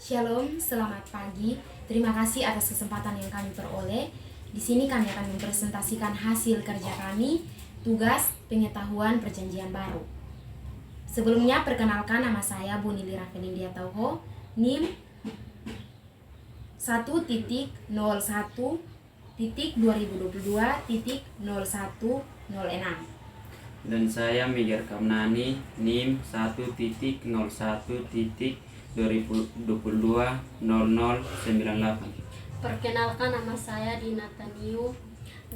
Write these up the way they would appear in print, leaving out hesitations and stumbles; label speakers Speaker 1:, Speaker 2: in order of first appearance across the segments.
Speaker 1: Shalom, selamat pagi. Terima kasih atas kesempatan yang kami peroleh. Di sini kami akan mempresentasikan hasil kerja kami, tugas pengetahuan perjanjian baru. Sebelumnya, perkenalkan nama saya Bunili Rafelindia Tauho, NIM 1.01.2022.0106.
Speaker 2: Dan saya Miguel Kamnani, NIM 1.01.2022.0098.
Speaker 3: Perkenalkan, nama saya Dina Taniu,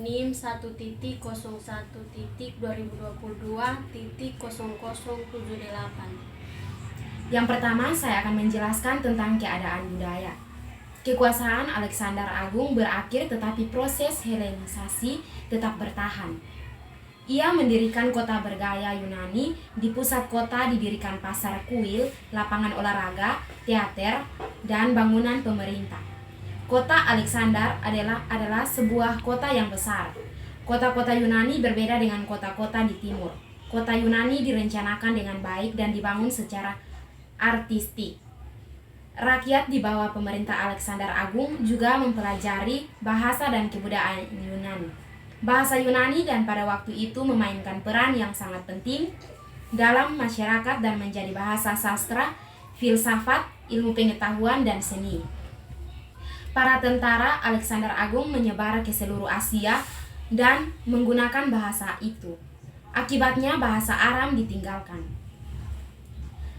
Speaker 3: NIM 1.01.2022.0078.
Speaker 1: Yang pertama, saya akan menjelaskan tentang keadaan budaya. Kekuasaan Alexander Agung berakhir, tetapi proses Helenisasi tetap bertahan. Ia mendirikan kota bergaya Yunani. Di pusat kota didirikan pasar kuil, lapangan olahraga, teater, dan bangunan pemerintah. Kota Alexander adalah sebuah kota yang besar. Kota-kota Yunani berbeda dengan kota-kota di timur. Kota Yunani direncanakan dengan baik dan dibangun secara artistik. Rakyat di bawah pemerintah Alexander Agung juga mempelajari bahasa dan kebudayaan Yunani. Bahasa Yunani dan pada waktu itu memainkan peran yang sangat penting dalam masyarakat dan menjadi bahasa sastra, filsafat, ilmu pengetahuan, dan seni. Para tentara Alexander Agung menyebar ke seluruh Asia dan menggunakan bahasa itu. Akibatnya bahasa Aram ditinggalkan.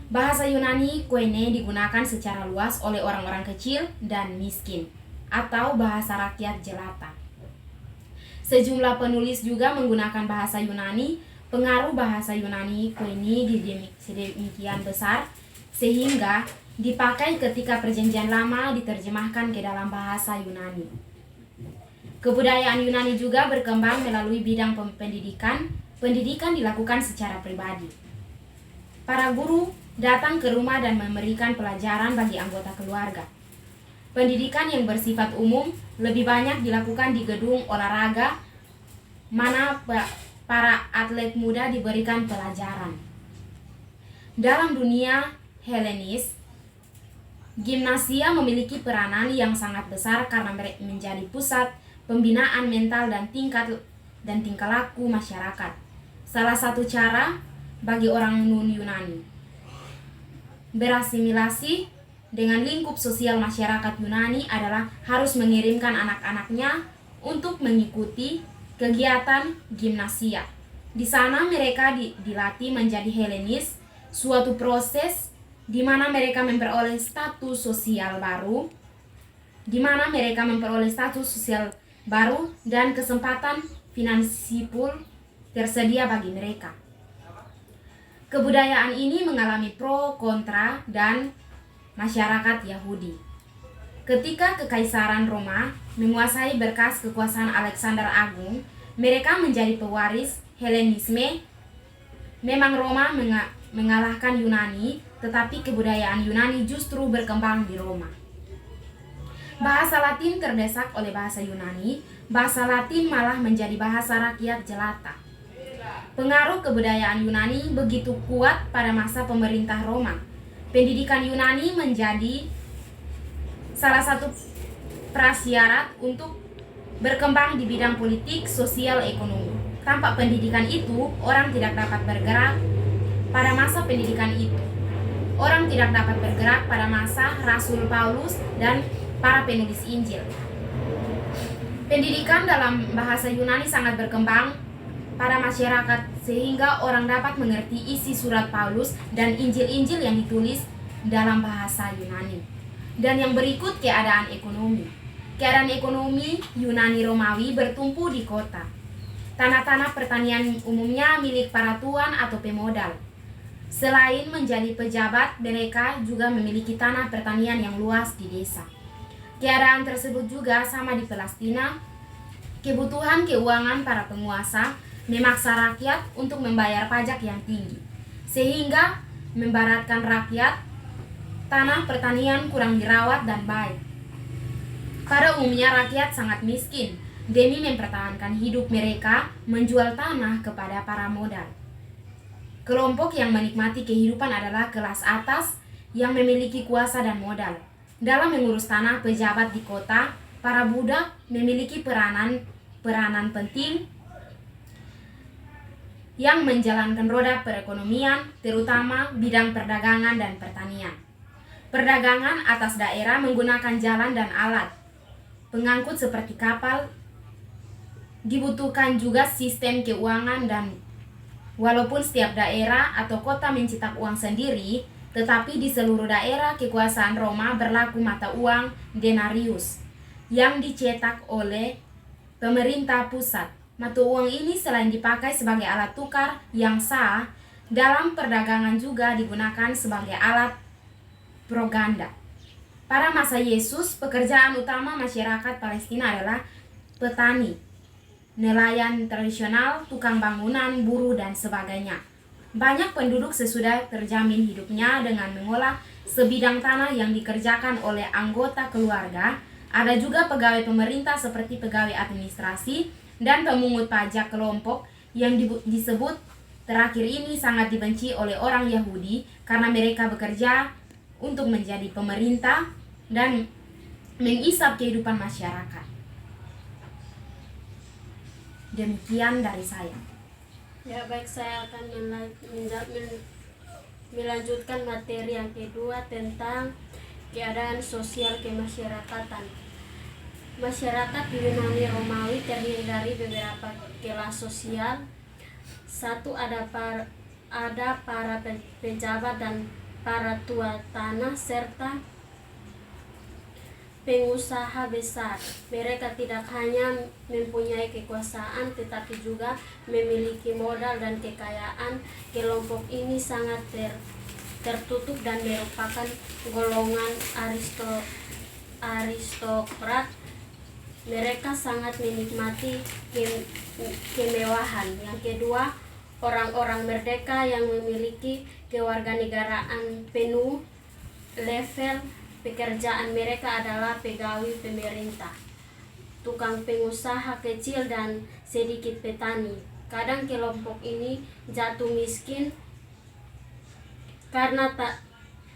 Speaker 1: Bahasa Yunani Koine digunakan secara luas oleh orang-orang kecil dan miskin, atau bahasa rakyat jelata. Sejumlah penulis juga menggunakan bahasa Yunani. Pengaruh bahasa Yunani Koine sedemikian besar sehingga dipakai ketika Perjanjian Lama diterjemahkan ke dalam bahasa Yunani. Kebudayaan Yunani juga berkembang melalui bidang pendidikan. Pendidikan dilakukan secara pribadi. Para guru datang ke rumah dan memberikan pelajaran bagi anggota keluarga. Pendidikan yang bersifat umum lebih banyak dilakukan di gedung olahraga, mana para atlet muda diberikan pelajaran. Dalam dunia Helenis, gimnasia memiliki peranan yang sangat besar karena menjadi pusat pembinaan mental dan tingkah laku masyarakat. Salah satu cara bagi orang non-Yunani berasimilasi dengan lingkup sosial masyarakat Yunani adalah harus mengirimkan anak-anaknya untuk mengikuti kegiatan gimnasia. Di sana mereka dilatih menjadi Helenis, suatu proses di mana mereka memperoleh status sosial baru, dan kesempatan finansial tersedia bagi mereka. Kebudayaan ini mengalami pro, kontra, dan masyarakat Yahudi. Ketika Kekaisaran Roma menguasai berkas kekuasaan Alexander Agung, mereka menjadi pewaris Helenisme. Memang Roma mengalahkan Yunani, tetapi kebudayaan Yunani justru berkembang di Roma. Bahasa Latin terdesak oleh bahasa Yunani. Bahasa Latin malah menjadi bahasa rakyat jelata. Pengaruh kebudayaan Yunani begitu kuat pada masa pemerintah Roma. Pendidikan Yunani menjadi salah satu prasyarat untuk berkembang di bidang politik, sosial, ekonomi. Tanpa pendidikan itu, orang tidak dapat bergerak pada masa pendidikan itu. Orang tidak dapat bergerak pada masa Rasul Paulus dan para penulis Injil. Pendidikan dalam bahasa Yunani sangat berkembang pada masyarakat sehingga orang dapat mengerti isi surat Paulus dan Injil-Injil yang ditulis dalam bahasa Yunani. Dan yang berikut keadaan ekonomi. Keadaan ekonomi Yunani Romawi bertumpu di kota. Tanah-tanah pertanian umumnya milik para tuan atau pemodal. Selain menjadi pejabat, mereka juga memiliki tanah pertanian yang luas di desa. Keadaan tersebut juga sama di Palestina. Kebutuhan keuangan para penguasa memaksa rakyat untuk membayar pajak yang tinggi, sehingga membaratkan rakyat. Tanah pertanian kurang dirawat dan baik. Pada umumnya rakyat sangat miskin. Demi mempertahankan hidup mereka menjual tanah kepada para modal. Kelompok yang menikmati kehidupan adalah kelas atas yang memiliki kuasa dan modal. Dalam mengurus tanah pejabat di kota, para budak memiliki peranan penting yang menjalankan roda perekonomian, terutama bidang perdagangan dan pertanian. Perdagangan atas daerah menggunakan jalan dan alat pengangkut seperti kapal. Dibutuhkan juga sistem keuangan, dan walaupun setiap daerah atau kota mencetak uang sendiri, tetapi di seluruh daerah kekuasaan Roma berlaku mata uang denarius yang dicetak oleh pemerintah pusat. Mata uang ini selain dipakai sebagai alat tukar yang sah, dalam perdagangan juga digunakan sebagai alat propaganda. Pada masa Yesus, pekerjaan utama masyarakat Palestina adalah petani, nelayan tradisional, tukang bangunan, buruh, dan sebagainya. Banyak penduduk sesudah terjamin hidupnya dengan mengolah sebidang tanah yang dikerjakan oleh anggota keluarga. Ada juga pegawai pemerintah seperti pegawai administrasi dan pemungut pajak kelompok yang disebut terakhir ini sangat dibenci oleh orang Yahudi karena mereka bekerja untuk menjadi pemerintah dan mengisap kehidupan masyarakat. Demikian dari saya.
Speaker 3: Ya baik, saya akan melanjutkan materi yang kedua tentang keadaan sosial kemasyarakatan. Masyarakat di Yunani Romawi terdiri dari beberapa kelas sosial. Satu, ada para pejabat dan para tua tanah serta pengusaha besar. Mereka tidak hanya mempunyai kekuasaan tetapi juga memiliki modal dan kekayaan. Kelompok ini sangat tertutup dan merupakan golongan aristokrat. Mereka sangat menikmati kemewahan. Yang kedua, orang-orang merdeka yang memiliki kewarganegaraan penuh. Level pekerjaan mereka adalah pegawai pemerintah, tukang pengusaha kecil, dan sedikit petani. Kadang kelompok ini jatuh miskin karena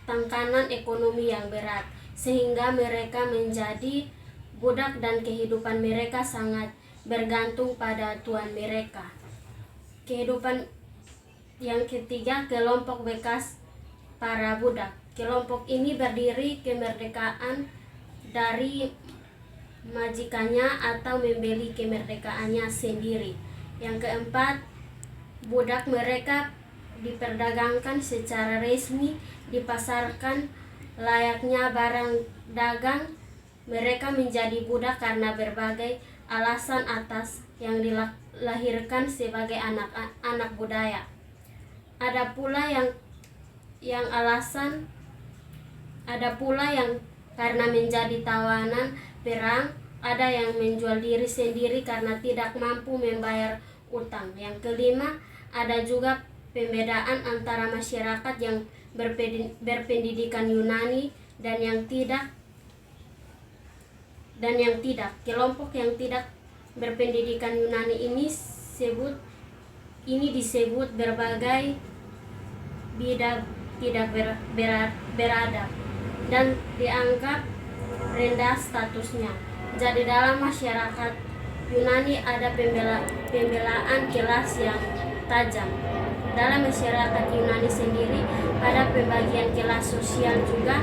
Speaker 3: tekanan ekonomi yang berat, sehingga mereka menjadi budak dan kehidupan mereka sangat bergantung pada tuan mereka. Kehidupan yang ketiga, kelompok bekas para budak. Kelompok ini berdiri kemerdekaan dari majikannya atau membeli kemerdekaannya sendiri. Yang keempat, budak mereka diperdagangkan secara resmi, dipasarkan layaknya barang dagang. Mereka menjadi budak karena berbagai alasan atas yang dilahirkan sebagai anak budaya. Ada pula yang karena menjadi tawanan perang. Ada yang menjual diri sendiri karena tidak mampu membayar utang. Yang kelima, ada juga pembedaan antara masyarakat yang berpendidikan Yunani dan yang tidak. Kelompok yang tidak berpendidikan Yunani ini disebut berbagai bidak tidak beradab dan dianggap rendah statusnya. Jadi dalam masyarakat Yunani ada pembelaan kelas yang tajam. Dalam masyarakat Yunani sendiri ada pembagian kelas sosial juga.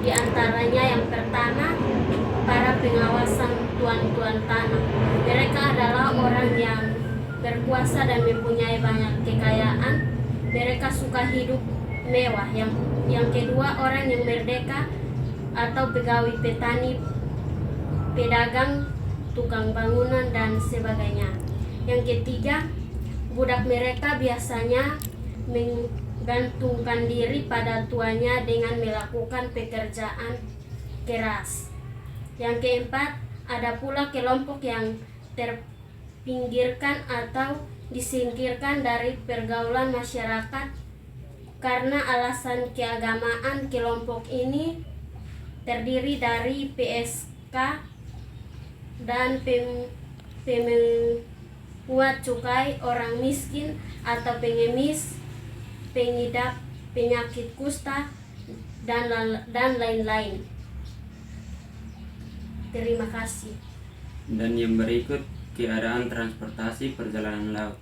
Speaker 3: Di antaranya yang pertama, para pengawasan tuan-tuan tanah. Mereka adalah orang yang berkuasa dan mempunyai banyak kekayaan. Mereka suka hidup mewah. Yang kedua, orang yang merdeka atau pegawai petani, pedagang, tukang bangunan, dan sebagainya. Yang ketiga, budak mereka biasanya menggantungkan diri pada tuannya dengan melakukan pekerjaan keras. Yang keempat, ada pula kelompok yang terpinggirkan atau disingkirkan dari pergaulan masyarakat karena alasan keagamaan. Kelompok ini terdiri dari PSK dan pemungut cukai, orang miskin atau pengemis, pengidap penyakit kusta, dan lain-lain. Terima kasih.
Speaker 2: Dan yang berikut keadaan transportasi perjalanan laut.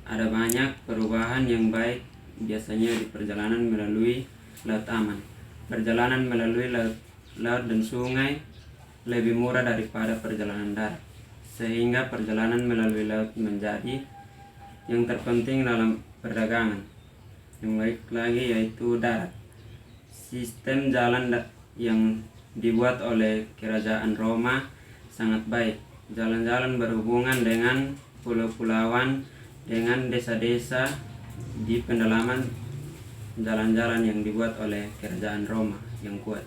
Speaker 2: Ada banyak perubahan yang baik biasanya di perjalanan melalui laut aman. Perjalanan melalui laut dan sungai lebih murah daripada perjalanan darat, sehingga perjalanan melalui laut menjadi yang terpenting dalam perdagangan. Yang baik lagi yaitu darat. Sistem jalan yang dibuat oleh Kerajaan Roma sangat baik. Jalan-jalan berhubungan dengan pulau-pulauan, dengan desa-desa di pendalaman jalan-jalan yang dibuat oleh Kerajaan Roma yang kuat.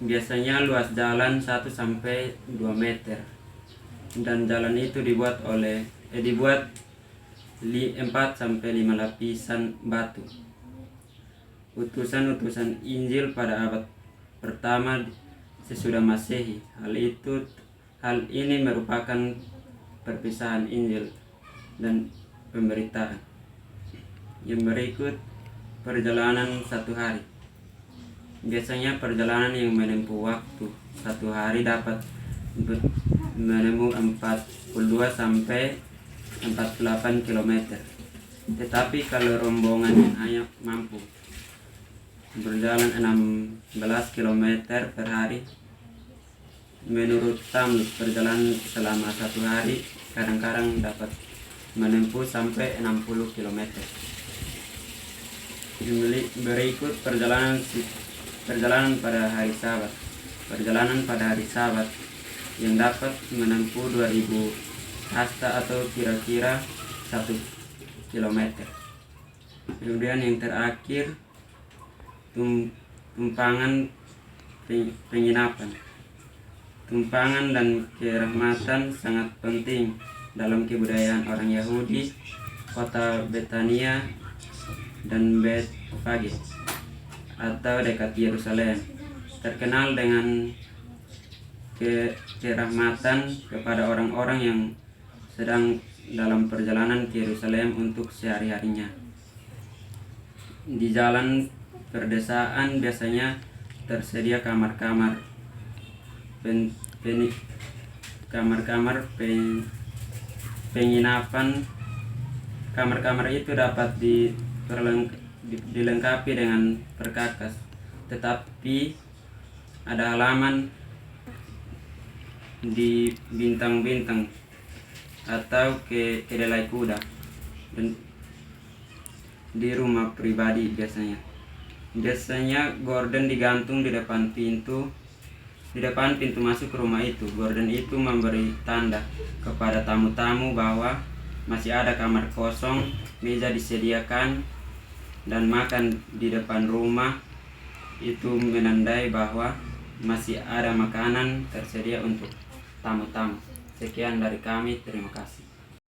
Speaker 2: Biasanya luas jalan 1 sampai 2 meter. Dan jalan itu dibuat 4 sampai 5 lapisan batu. Utusan-utusan Injil pada abad pertama sesudah Masehi. Hal ini merupakan perpisahan Injil dan pemberitaan. Yang berikut perjalanan 1 hari. Biasanya perjalanan yang menempuh waktu 1 hari dapat menempuh 42 sampai 48 km. Tetapi kalau rombongan hanya mampu berjalan 16 km per hari, menurut Tamlus perjalanan selama 1 hari kadang-kadang dapat menempuh sampai 60 km. Berikut perjalanan pada hari Sabat. Perjalanan pada hari Sabat yang dapat menempuh 2000 hasta atau kira-kira 1 km. Kemudian yang terakhir tumpangan penginapan. Tumpangan dan kerahmatan sangat penting dalam kebudayaan orang Yahudi. Kota Betania dan Betfage atau dekat Yerusalem terkenal dengan kerahmatan kepada orang-orang yang sedang dalam perjalanan ke Yerusalem untuk sehari-harinya. Di jalan perdesaan biasanya tersedia kamar-kamar penginapan. Kamar-kamar itu dapat dilengkapi dengan perkakas, tetapi ada halaman di bintang-bintang atau kedelai kuda dan di rumah pribadi biasanya gorden digantung di depan pintu masuk ke rumah itu. Gorden itu memberi tanda kepada tamu-tamu bahwa masih ada kamar kosong, meja disediakan, dan makan di depan rumah. Itu menandai bahwa masih ada makanan tersedia untuk tamu-tamu. Sekian dari kami, terima kasih.